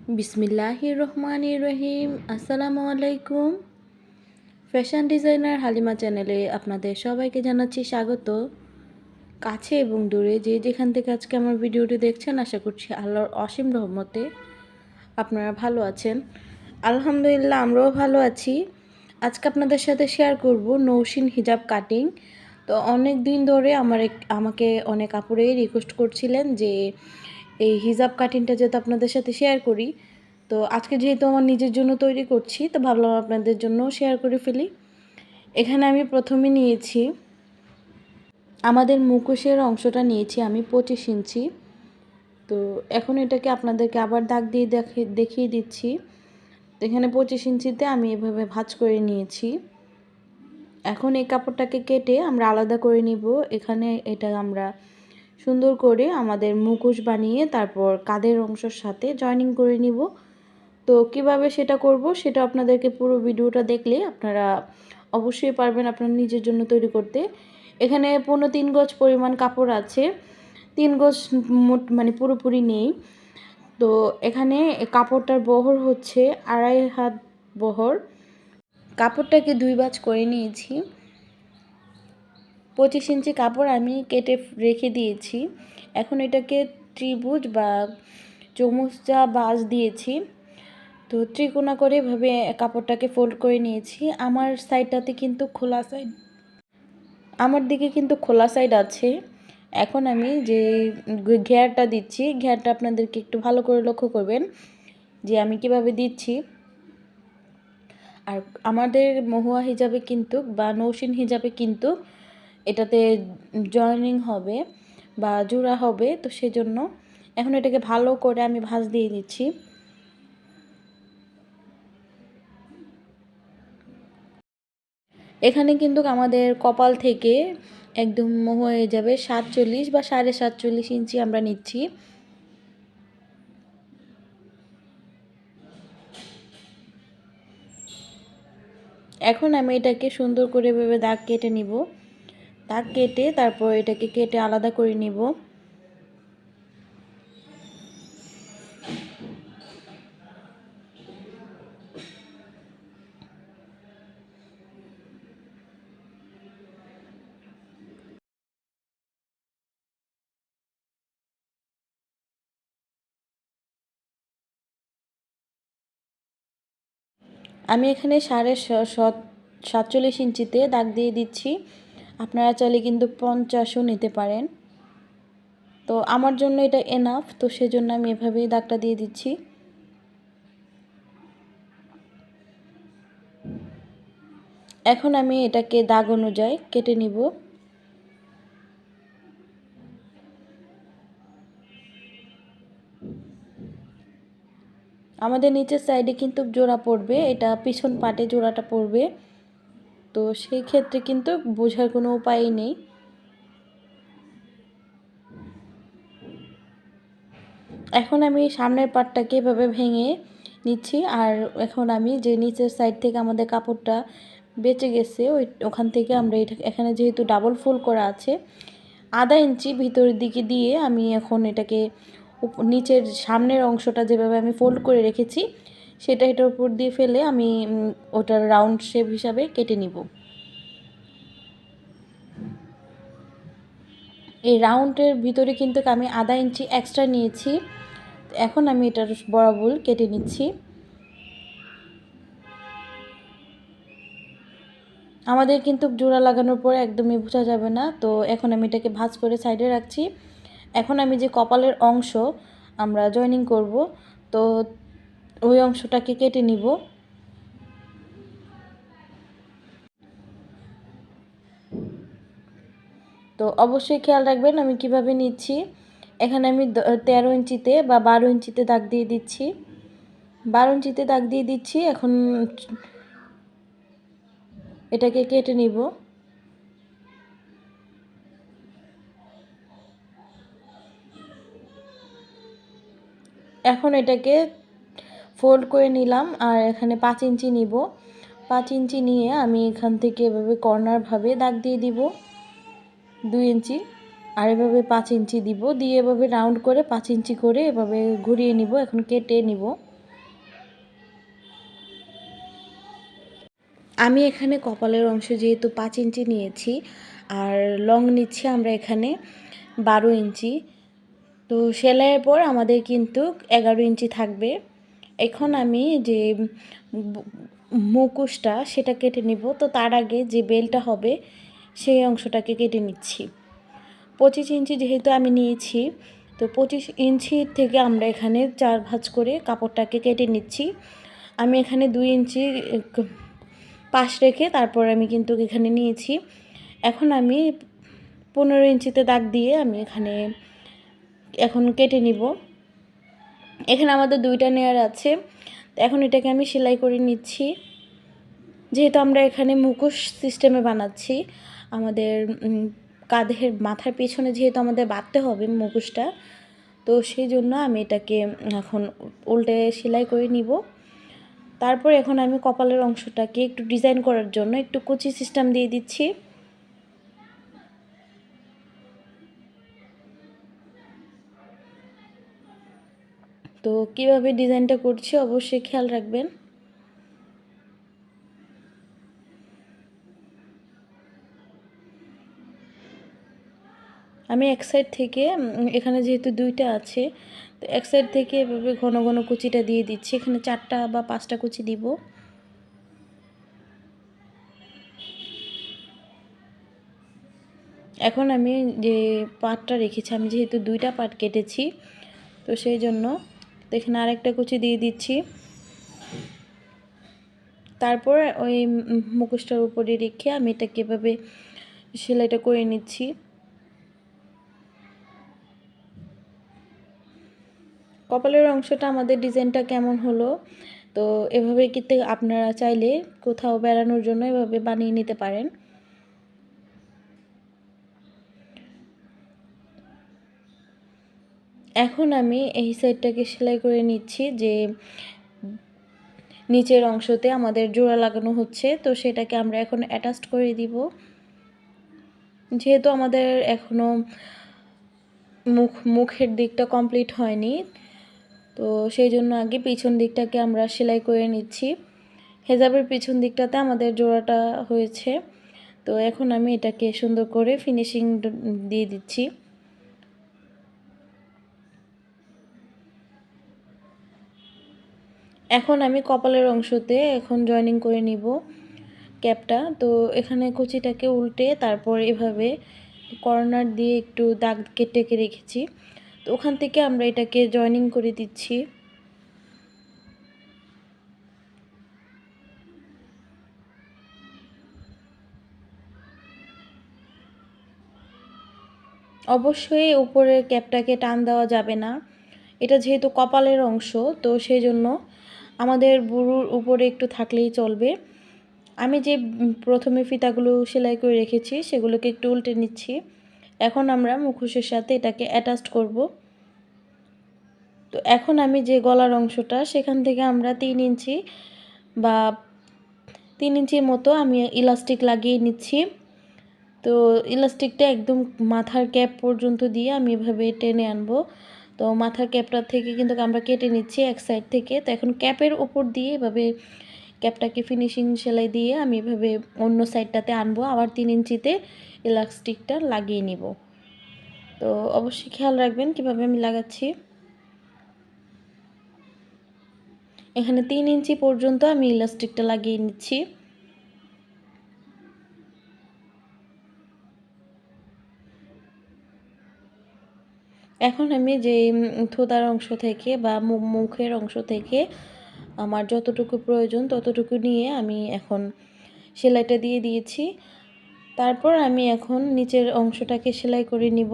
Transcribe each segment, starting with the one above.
বিসমিল্লাহির রহমানির রহিম। আসসালামু আলাইকুম। ফ্যাশন ডিজাইনার হালিমা চ্যানেলে আপনাদের সবাইকে জানাচ্ছি স্বাগত। কাছে এবং দূরে যে যেখান থেকে আজকে আমার ভিডিওটি দেখছেন, আশা করছি আল্লাহর অসীম রহমতে আপনারা ভালো আছেন। আলহামদুলিল্লাহ, আমরাও ভালো আছি। আজকে আপনাদের সাথে শেয়ার করব নৌশিন হিজাব কাটিং। তো অনেক দিন ধরে আমাকে অনেক আপুরেই রিকোয়েস্ট করছিলেন যে এই হিজাব কাটিংটা যাতে আপনাদের সাথে শেয়ার করি। তো আজকে যেহেতু আমার নিজের জন্য তৈরি করছি, তো ভাবলাম আপনাদের জন্যও শেয়ার করে ফেলি। এখানে আমি প্রথমে নিয়েছি আমাদের মুখোশের অংশটা নিয়েছি আমি 25 ইঞ্চি। তো এখন এটাকে আপনাদেরকে আবার দাগ দিয়ে দেখিয়ে দিচ্ছি। তো এখানে 25 ইঞ্চিতে আমি এভাবে ভাঁজ করে নিয়েছি। এখন এই কাপড়টাকে কেটে আমরা আলাদা করে নিব। এখানে এটা আমরা সুন্দর করে আমাদের মুখোশ বানিয়ে তারপর কাঁধের অংশের সাথে জয়েনিং করে নিব। তো কিভাবে সেটা করব সেটা আপনাদেরকে পুরো ভিডিওটা দেখলে আপনারা অবশ্যই পারবেন আপনার নিজের জন্য তৈরি করতে। এখানে 3 গজ পরিমাণ কাপড় আছে, 3 গজ মোট মানে পুরোপুরি নেই। তো এখানে কাপড়টার বহর হচ্ছে 2.5 হাত বহর। কাপড়টাকে 2 ভাঁজ করে নিয়েছি। 25 ইঞ্চি কাপড় আমি কেটে রেখে দিয়েছি। এখন এটাকে ত্রিভুজ বা চৌমুচা বাঁশ দিয়েছি। তো ত্রিকোণা করে এভাবে কাপড়টাকে ফোল্ড করে নিয়েছি। আমার সাইডটাতে কিন্তু খোলা সাইড, আমার দিকে কিন্তু খোলা সাইড আছে। এখন আমি যে ঘেরটা দিচ্ছি, ঘেরটা আপনাদেরকে একটু ভালো করে লক্ষ্য করবেন যে আমি কিভাবে দিচ্ছি। আর আমাদের মহুয়া হিজাবে কিন্তু বা নৌশিন হিজাবে কিন্তু এটাতে জয়েনিং হবে বা জোড়া হবে, তো সেজন্য এখন এটাকে ভালো করে আমি ভাঁজ দিয়ে দিচ্ছি। এখানে কিন্তু আমাদের কপাল থেকে একদম হয়ে যাবে 47 বা 47.5 ইঞ্চি আমরা নিচ্ছি। এখন আমি এটাকে সুন্দর করে ভেবে দাগ কেটে নিব। দাগ কেটে তারপর এটাকে কেটে আলাদা করে নিব। আমি এখানে 47.5 ইঞ্চিতে দাগ দিয়ে দিচ্ছি। আপনারা চাইলে কিন্তু 50ও নিতে পারেন। তো আমার জন্য এটা এনাফ, তো সেজন্য আমি এভাবেই দাগটা দিয়ে দিচ্ছি। এখন আমি এটাকে দাগ অনুযায়ী কেটে নিব। আমাদের নিচের সাইডে কিন্তু জোড়া পড়বে, এটা পিছন পাটে জোড়াটা পড়বে। তো সেই ক্ষেত্রে কিন্তু বোঝার কোনো উপায়ই নেই। এখন আমি সামনের পাটটাকে এভাবে ভেঙে নিচ্ছি। আর এখন আমি যে নিচের সাইড থেকে আমাদের কাপড়টা বেঁচে গেছে ওখান থেকে আমরা এখানে যেহেতু ডাবল ফোল্ড করা আছে, আধা ইঞ্চি ভিতরের দিকে দিয়ে আমি এখন এটাকে নিচের সামনের অংশটা যেভাবে আমি ফোল্ড করে রেখেছি সেটা এটার উপর দিয়ে ফেলে আমি ওটার রাউন্ড শেপ হিসাবে কেটে নিব। এই রাউন্ডের ভিতরে কিন্তু আমি আধা ইঞ্চি এক্সট্রা নিয়েছি। এখন আমি এটার বরাবর কেটে নিচ্ছি। আমাদের কিন্তু জোড়া লাগানোর পরে একদমই বোঝা যাবে না। তো এখন আমি এটাকে ভাঁজ করে সাইডে রাখছি। এখন আমি যে কপালের অংশ আমরা জয়েনিং করব, তো ওই অংশটাকে কেটে নিব। তো অবশ্যই খেয়াল রাখবেন আমি কিভাবে নিচ্ছি। এখানে আমি 13 ইঞ্চিতে বা 12 ইঞ্চিতে দাগ দিয়ে দিচ্ছি। 12 ইঞ্চিতে দাগ দিয়ে দিচ্ছি। এখন এটাকে কেটে নিব। এখন এটাকে ফোল্ড করে নিলাম আর এখানে 5 ইঞ্চি নিব। 5 ইঞ্চি নিয়ে আমি এখান থেকে এভাবে কর্নারভাবে দাগ দিয়ে দিব 2 ইঞ্চি। আর এভাবে 5 ইঞ্চি দিব, দিয়ে এভাবে রাউন্ড করে 5 ইঞ্চি করে এভাবে ঘুরিয়ে নিব। এখন কেটে নিব। আমি এখানে কপালের অংশ যেহেতু 5 ইঞ্চি নিয়েছি, আর লং নিচ্ছি আমরা এখানে 12 ইঞ্চি। তো সেলাইয়ের পর আমাদের কিন্তু 11 ইঞ্চি থাকবে। এখন আমি যে মুখোশটা সেটা কেটে নিব। তো তার আগে যে বেলটা হবে সেই অংশটাকে কেটে নিচ্ছি। 25 ইঞ্চি যেহেতু আমি নিয়েছি, তো 25 ইঞ্চি থেকে আমরা এখানে 4 ভাঁজ করে কাপড়টাকে কেটে নিচ্ছি। আমি এখানে 2 ইঞ্চি পাশ রেখে তারপর আমি কিন্তু এখানে নিয়েছি। এখন আমি 15 ইঞ্চিতে দাগ দিয়ে আমি এখানে এখন কেটে নিব। এখানে আমাদের 2টা লেয়ার আছে। তো এখন এটাকে আমি সেলাই করে নিচ্ছি। যেহেতু আমরা এখানে মুখোশ সিস্টেমে বানাচ্ছি, আমাদের কাঁধের মাথার পেছনে যেহেতু আমাদের বাঁধতে হবে মুখোশটা, তো সেই জন্য আমি এটাকে এখন উল্টে সেলাই করে নিব। তারপর এখন আমি কপালের অংশটাকে একটু ডিজাইন করার জন্য একটু কুচি সিস্টেম দিয়ে দিচ্ছি। তো কিভাবে ডিজাইনটা করছি অবশ্যই খেয়াল রাখবেন। আমি এক সাইড থেকে এখানে যেহেতু 2টা আছে, তো এক সাইড থেকে এভাবে ঘন ঘন কুচিটা দিয়ে দিচ্ছি। এখানে 4টা বা 5টা কুচি দিব। এখন আমি যে পার্টটা রেখেছি, আমি যেহেতু 2টা পার্ট কেটেছি, তো সেই জন্য তো এখানে আরেকটা কুচি দিয়ে দিচ্ছি। তারপর ওই মুখোশটার উপরে রেখে আমি এটাকে এভাবে সেলাইটা করে নিচ্ছি। কপালের অংশটা আমাদের ডিজাইনটা কেমন হলো, তো এভাবে কিন্তু আপনারা চাইলে কোথাও বেড়ানোর জন্য এভাবে বানিয়ে নিতে পারেন। এখন আমি এই সাইডটাকে সেলাই করে নিচ্ছি, যে নিচের অংশতে আমাদের জোড়া লাগানো হচ্ছে, তো সেটাকে আমরা এখন অ্যাটাচ করে দিব। যেহেতু আমাদের এখনো মুখের দিকটা কমপ্লিট হয়নি, তো সেই জন্য আগে পিছন দিকটাকে আমরা সেলাই করে নিচ্ছি। হেজাবের পিছন দিকটাতে আমাদের জোড়াটা হয়েছে, তো এখন আমি এটাকে সুন্দর করে ফিনিশিং দিয়ে দিচ্ছি। এখন আমি কপালের অংশতে এখন জয়েনিং করে নিব ক্যাপটা। তো এখানে কুচিটাকে উল্টে তারপর এভাবে কর্নার দিয়ে একটু দাগ কেটে রেখেছি, তো ওখান থেকে আমরা এটাকে জয়েনিং করে দিচ্ছি। অবশ্যই উপরের ক্যাপটাকে টান দেওয়া যাবে না, এটা যেহেতু কপালের অংশ, তো সেই জন্য আমাদের বুড়োর উপরে একটু থাকলেই চলবে। আমি যে প্রথমে ফিতাগুলো সেলাই করে রেখেছি সেগুলোকে একটু উল্টে নিচ্ছি। এখন আমরা মুখোশের সাথে এটাকে অ্যাটাচ করব। তো এখন আমি যে গলার অংশটা সেখান থেকে আমরা 3 ইঞ্চি বা 3 ইঞ্চির মতো আমি ইলাস্টিক লাগিয়ে নিচ্ছি। তো ইলাস্টিকটা একদম মাথার ক্যাপ পর্যন্ত দিয়ে আমি এভাবে টেনে আনবো। তো মাথার ক্যাপটা থেকে কিন্তু আমরা কেটে নিচ্ছি এক সাইড থেকে। তো এখন ক্যাপের উপর দিয়ে এভাবে ক্যাপটাকে ফিনিশিং সেলাই দিয়ে আমি এভাবে অন্য সাইডটাতে আনবো, আবার 3 ইঞ্চিতে ইলাস্টিকটা লাগিয়ে নিব। তো অবশ্যই খেয়াল রাখবেন কিভাবে আমি লাগাচ্ছি। এখানে 3 ইঞ্চি পর্যন্ত আমি ইলাস্টিকটা লাগিয়ে নিচ্ছি। এখন আমি যে থোতার অংশ থেকে বা মুখের অংশ থেকে আমার যতটুকু প্রয়োজন ততটুকু নিয়ে আমি এখন সেলাইটা দিয়ে দিয়েছি। তারপর আমি এখন নিচের অংশটাকে সেলাই করে নিব।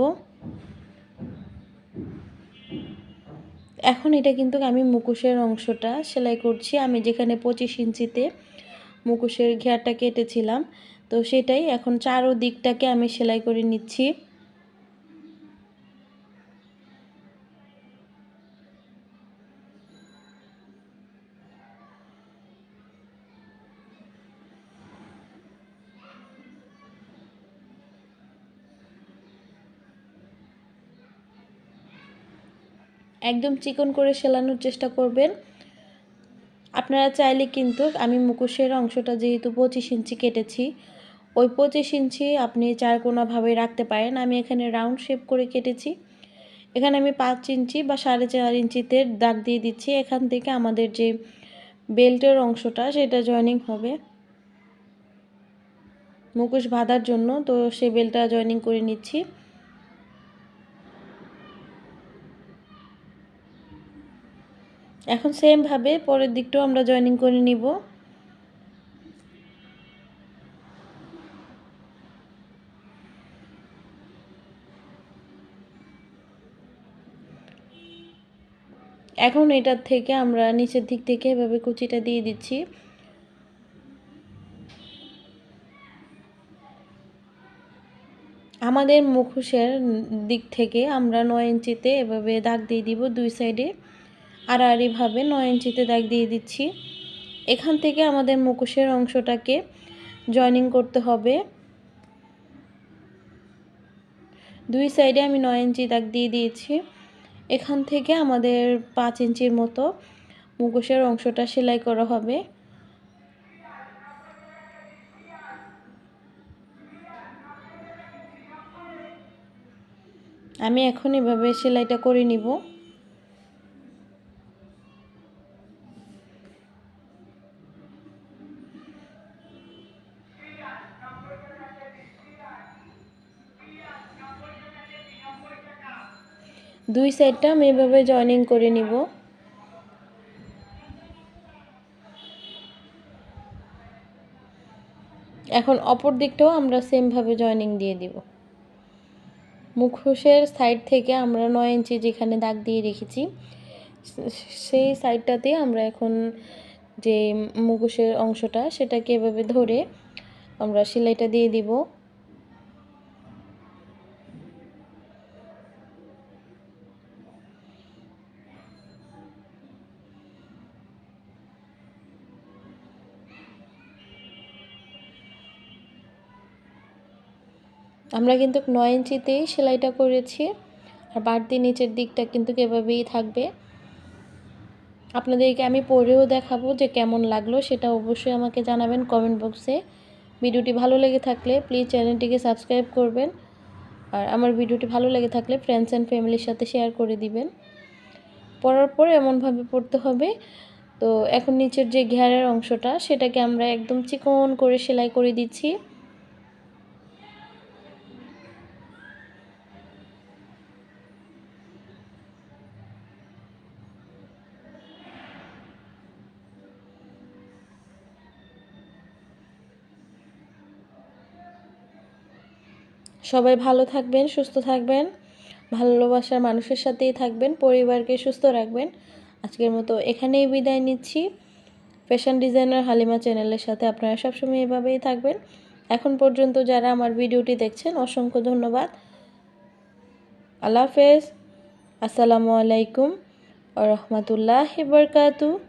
এখন এটা কিন্তু আমি মুখোশের অংশটা সেলাই করছি। আমি যেখানে 25 ইঞ্চিতে মুখোশের ঘেরটা কেটেছিলাম, তো সেটাই এখন চারদিকটাকে আমি সেলাই করে নিচ্ছি। একদম চিকন করে সেলানোর চেষ্টা করবেন। আপনারা চাইলে কিন্তু আমি মুখোশের অংশটা যেহেতু 25 ইঞ্চি কেটেছি, ওই 25 ইঞ্চি আপনি চারকোনাভাবে রাখতে পারেন। আমি এখানে রাউন্ড শেপ করে কেটেছি। এখানে আমি 5 ইঞ্চি বা 4.5 ইঞ্চিতে দাগ দিয়ে দিচ্ছি। এখান থেকে আমাদের যে বেল্টের অংশটা সেটা জয়েনিং হবে মুখোশ বাঁধার জন্য, তো সেই বেল্টটা জয়েনিং করে নিচ্ছি। এখন সেমভাবে পরের দিকটাও আমরা জয়েনিং করে নিব। এখন এটার থেকে আমরা নিচের দিক থেকে এভাবে কুচিটা দিয়ে দিচ্ছি। আমাদের মুখোশের দিক থেকে আমরা 9 ইঞ্চিতে এভাবে দাগ দিয়ে দিব দুই সাইডে, আড়াআড়িভাবে 9 ইঞ্চিতে দাগ দিয়ে দিচ্ছি। এখান থেকে আমাদের মুখোশের অংশটাকে জয়েনিং করতে হবে। দুই সাইডে আমি 9 ইঞ্চি দাগ দিয়ে দিয়েছি। এখান থেকে আমাদের 5 ইঞ্চির মতো মুখোশের অংশটা সেলাই করা হবে। আমি এখন এভাবে সেলাইটা করে নিব। দুই সাইডটা আমি এভাবে জয়েনিং করে নিব। এখন অপর দিকটাও আমরা সেমভাবে জয়েনিং দিয়ে দিব। মুখোশের সাইড থেকে আমরা 9 ইঞ্চি যেখানে দাগ দিয়ে রেখেছি সেই সাইডটাতে আমরা এখন যে মুখোশের অংশটা সেটাকে এভাবে ধরে আমরা সেলাইটা দিয়ে দিব। আমরা কিন্তু 9 ইঞ্চিতেই সেলাইটা করেছি, আর বাড়তি নিচের দিকটা কিন্তু এভাবেই থাকবে। আপনাদেরকে আমি পরেও দেখাবো যে কেমন লাগলো, সেটা অবশ্যই আমাকে জানাবেন কমেন্ট বক্সে। ভিডিওটি ভালো লেগে থাকলে প্লিজ চ্যানেলটিকে সাবস্ক্রাইব করবেন, আর আমার ভিডিওটি ভালো লেগে থাকলে ফ্রেন্ডস অ্যান্ড ফ্যামিলির সাথে শেয়ার করে দিবেন। পরার পর এমনভাবে পরতে হবে। তো এখন নিচের যে ঘেরের অংশটা সেটাকে আমরা একদম চিকন করে সেলাই করে দিচ্ছি। সবাই ভালো থাকবেন, সুস্থ থাকবেন, ভালোবাসার মানুষের সাথেই থাকবেন, পরিবারকে সুস্থ রাখবেন। আজকের মতো এখানেই বিদায় নিচ্ছি। ফ্যাশন ডিজাইনার হালিমা চ্যানেলের সাথে আপনারা সবসময় এভাবেই থাকবেন। এখন পর্যন্ত যারা আমার ভিডিওটি দেখছেন অসংখ্য ধন্যবাদ। আল্লাহ হাফেজ। আসসালামু আলাইকুম ওয়া রাহমাতুল্লাহি ওয়া বারাকাতুহু।